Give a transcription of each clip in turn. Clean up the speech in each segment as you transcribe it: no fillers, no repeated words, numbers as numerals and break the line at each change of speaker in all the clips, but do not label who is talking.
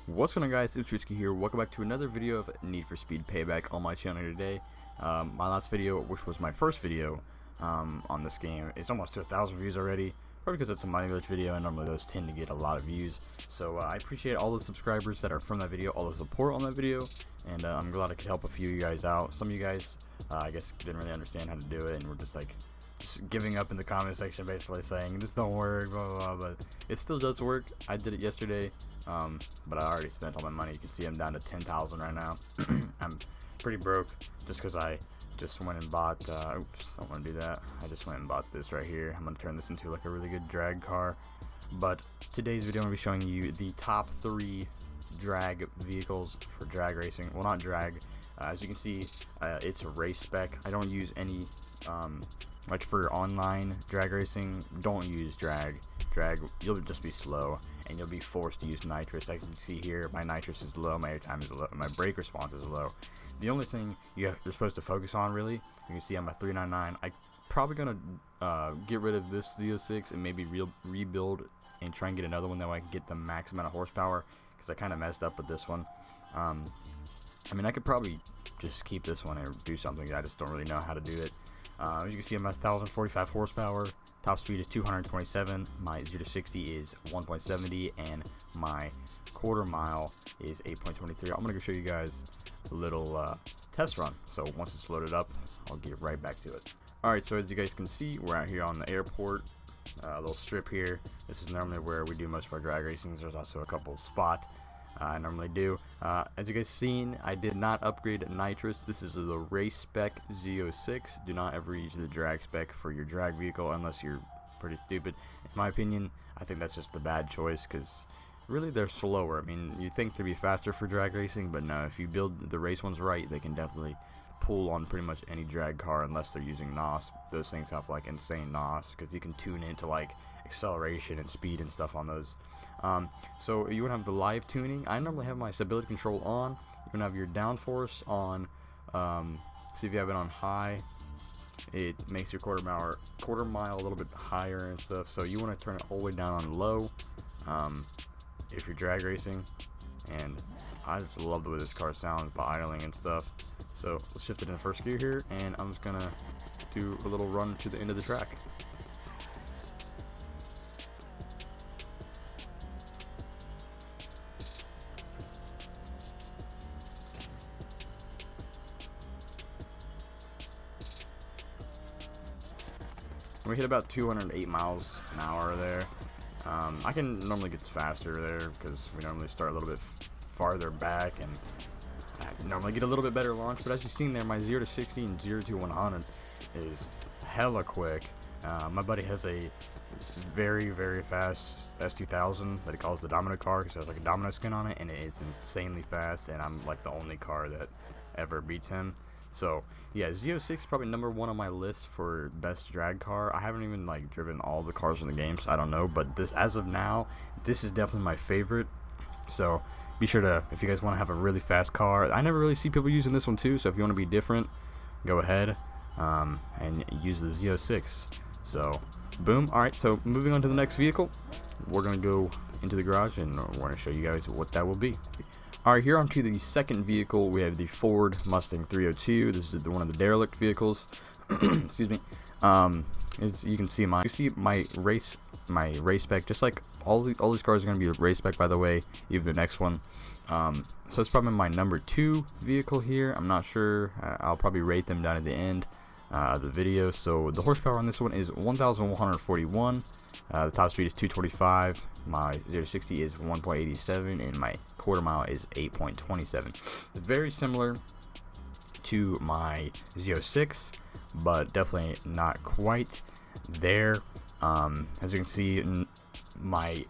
What's going on, guys? It's Risky here. Welcome back to another video of Need for Speed Payback on my channel today. My last video, which was my first video on this game, is almost to 1,000 views already. Probably because it's a money glitch video, and normally those tend to get a lot of views. So I appreciate all the subscribers that are from that video, all the support on that video, and I'm glad I could help a few of you guys out. Some of you guys, I guess, didn't really understand how to do it, and were just giving up in the comment section, basically saying this don't work, blah blah blah. But it still does work. I did it yesterday. But I already spent all my money. You can see I'm down to 10,000 right now. I'm pretty broke just because I just went and bought, oops, don't want to do that. I just went and bought this right here. I'm going to turn this into like a really good drag car. But today's video I'm going to be showing you the top 3 drag vehicles for drag racing. Well, not drag. As you can see, it's a race spec. I don't use any, like for online drag racing, don't use drag. You'll just be slow and you'll be forced to use nitrous. As you can see here, my nitrous is low, my airtime is low, my brake response is low. The only thing you're supposed to focus on, really, you can see I'm at 399. I'm probably gonna get rid of this Z06 and maybe rebuild and try and get another one that way I can get the max amount of horsepower, because I kind of messed up with this one. I mean, I could probably just keep this one and do something. I just don't really know how to do it. As you can see, I'm at 1,045 horsepower. Top speed is 227. My 0 to 60 is 1.70, and my quarter mile is 8.23. I'm gonna go show you guys a little test run. So once it's loaded up, I'll get right back to it. Alright, so as you guys can see, we're out here on the airport, a little strip here. This is normally where we do most of our drag racings. There's also a couple spots I normally do. As you guys seen, I did not upgrade nitrous. This is the race spec Z06. Do not ever use the drag spec for your drag vehicle unless you're pretty stupid. In my opinion, I think that's just the bad choice, because really they're slower. I mean, you think they'd be faster for drag racing, but no, if you build the race ones right, they can definitely pull on pretty much any drag car unless they're using NOS. Those things have like insane NOS, because you can tune into like acceleration and speed and stuff on those. So you would have the live tuning. I normally have my stability control on. You can have your downforce on. See if you have it on high, it makes your quarter mile a little bit higher and stuff. So you want to turn it all the way down on low if you're drag racing. And I just love the way this car sounds by idling and stuff. So let's shift it in first gear here, and I'm just gonna do a little run to the end of the track. We hit about 208 miles an hour there. I can normally get faster there because we normally start a little bit farther back, and I normally get a little bit better launch. But as you've seen there, my 0 to 60 and 0 to 100 is hella quick. My buddy has a very fast S2000 that he calls the Domino car, because it has like a domino skin on it, and it is insanely fast, and I'm like the only car that ever beats him. So yeah, Z06 is probably #1 on my list for best drag car. I haven't even like driven all the cars in the game, so I don't know, but this, as of now, this is definitely my favorite. So be sure to, if you guys want to have a really fast car, I never really see people using this one too, so if you want to be different, go ahead and use the Z06. So boom. Alright, so moving on to the next vehicle, we're gonna go into the garage and we're gonna show you guys what that will be. Alright, here onto the second vehicle, we have the Ford Mustang 302. This is one of the derelict vehicles. Excuse me. As you can see, my race spec, just like all these cars are going to be race spec, by the way, even the next one. So it's probably my #2 vehicle here. I'm not sure. I'll probably rate them down at the end of the video. So the horsepower on this one is 1,141. The top speed is 225. My 0 to 60 is 1.87, and my quarter mile is 8.27. It's very similar to my Z06, but definitely not quite there. As you can see, my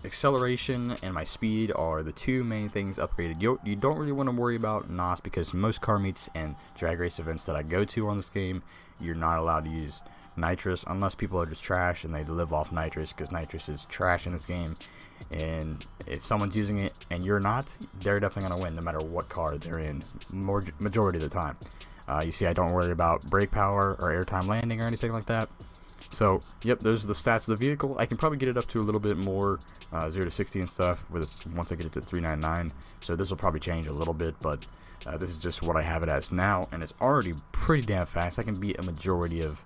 acceleration and my speed are the two main things upgraded. You don't really want to worry about NOS, because most car meets and drag race events that I go to on this game, you're not allowed to use nitrous unless people are just trash and they live off nitrous, because nitrous is trash in this game. And if someone's using it and you're not, they're definitely going to win no matter what car they're in, majority of the time. You see, I don't worry about brake power or airtime landing or anything like that. So, yep, those are the stats of the vehicle. I can probably get it up to a little bit more, 0 to 60 and stuff, once I get it to 399. So this will probably change a little bit, but this is just what I have it as now, and it's already pretty damn fast. I can beat a majority of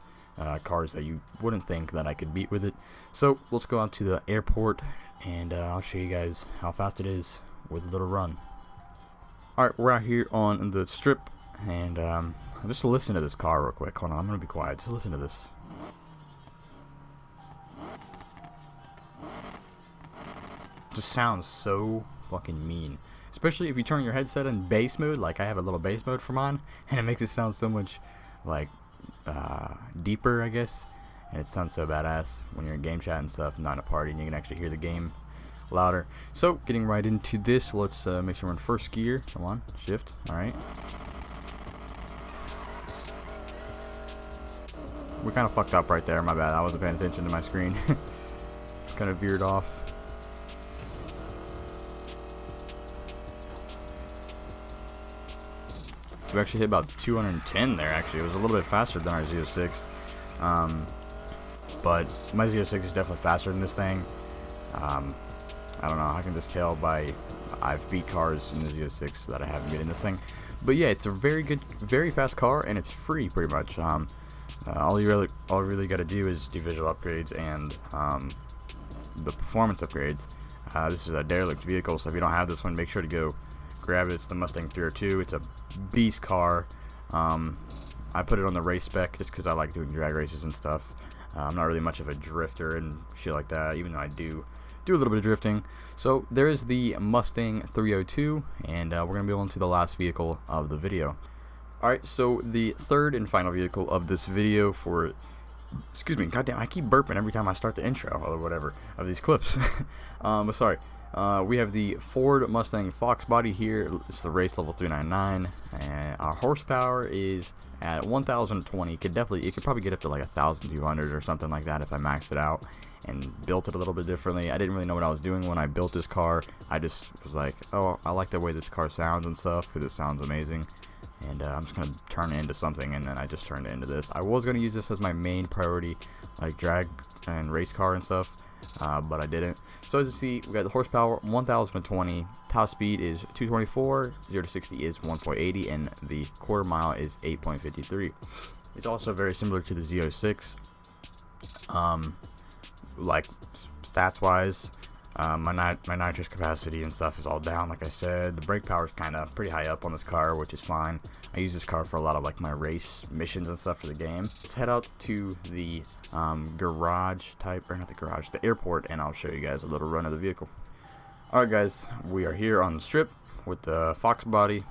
cars that you wouldn't think that I could beat with it. So let's go out to the airport, and I'll show you guys how fast it is with a little run. Alright, we're out here on the strip, and just listen to this car real quick. Hold on, I'm gonna be quiet. Just listen to this. Just sounds so fucking mean, especially if you turn your headset in bass mode. Like I have a little bass mode for mine, and it makes it sound so much like deeper, I guess, and it sounds so badass when you're in game chat and stuff, not in a party, and you can actually hear the game louder. So getting right into this, let's make sure we're in first gear. Come on, shift. Alright, we kind of fucked up right there, my bad, I wasn't paying attention to my screen. Kind of veered off. So we actually hit about 210 there. Actually, it was a little bit faster than our Z06, but my Z06 is definitely faster than this thing. I don't know, I can just tell by I've beat cars in the Z06 that I haven't beaten this thing. But yeah, it's a very good, very fast car, and it's free pretty much. All you really got to do is do visual upgrades and the performance upgrades. This is a derelict vehicle, so if you don't have this one, make sure to go grab it. It's the Mustang 302. It's a beast car. I put it on the race spec just because I like doing drag races and stuff. I'm not really much of a drifter and shit like that, even though I do a little bit of drifting. So there is the Mustang 302, and we're gonna be on to the last vehicle of the video. Alright, so the third and final vehicle of this video for, excuse me, goddamn, I keep burping every time I start the intro or whatever of these clips. But sorry. We have the Ford Mustang Fox body here. It's the race level 399, and our horsepower is at 1020. It could probably get up to like 1200 or something like that if I maxed it out and built it a little bit differently. I didn't really know what I was doing when I built this car. I just was like, oh, I like the way this car sounds and stuff because it sounds amazing, and I'm just gonna turn it into something, and then I just turned it into this. I was gonna use this as my main priority, like drag and race car and stuff, but I didn't. So as you see, we got the horsepower 1020, top speed is 224, 0 to 60 is 1.80, and the quarter mile is 8.53. It's also very similar to the Z06, like stats wise. My nitrous capacity and stuff is all down, like I said. The brake power is kind of pretty high up on this car, which is fine. I use this car for a lot of like my race missions and stuff for the game. Let's head out to the garage type, or not the garage, the airport, and I'll show you guys a little run of the vehicle. Alright guys, we are here on the strip with the Fox body.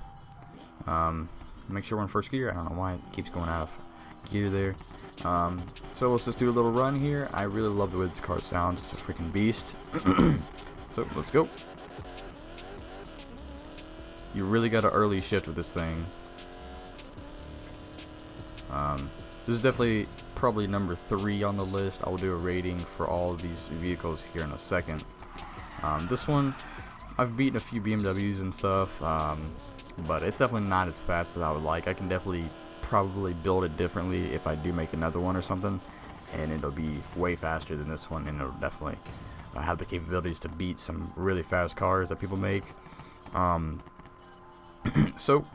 Make sure we're in first gear. I don't know why it keeps going out of gear there. So let's just do a little run here. I really love the way this car sounds. It's a freaking beast. So let's go. You really got an early shift with this thing. This is definitely probably number 3 on the list. I will do a rating for all of these vehicles here in a second. This one, I've beaten a few BMWs and stuff, but it's definitely not as fast as I would like. I can definitely probably build it differently if I do make another one or something, and it'll be way faster than this one, and it'll definitely have the capabilities to beat some really fast cars that people make. So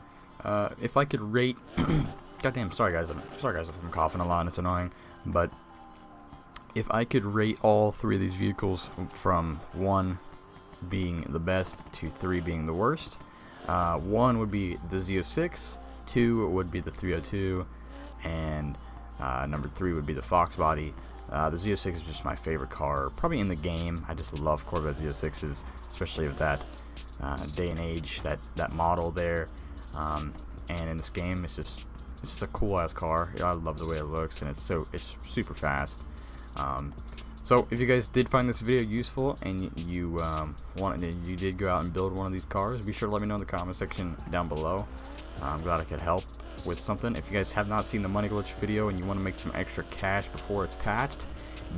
if I could rate goddamn, sorry guys if I'm coughing a lot and it's annoying, but if I could rate all 3 of these vehicles from 1 being the best to 3 being the worst, 1 would be the Z06, 2 would be the 302, and number 3 would be the Fox body. The Z06 is just my favorite car, probably in the game. I just love Corvette Z06s, especially with that day and age, that model there. And in this game, it's just a cool ass car. I love the way it looks, and it's super fast. So if you guys did find this video useful and you did go out and build one of these cars, be sure to let me know in the comment section down below. I'm glad I could help with something. If you guys have not seen the money glitch video and you want to make some extra cash before it's patched,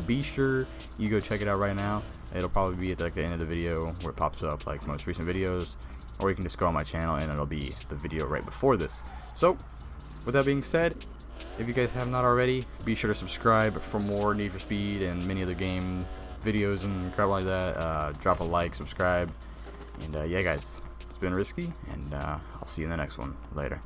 be sure you go check it out right now. It'll probably be at like the end of the video where it pops up like most recent videos, or you can just go on my channel and it'll be the video right before this. So with that being said, if you guys have not already, be sure to subscribe for more Need for Speed and many other game videos and crap like that. Drop a like, subscribe, and yeah guys, it's been Risky, and I'll see you in the next one. Later.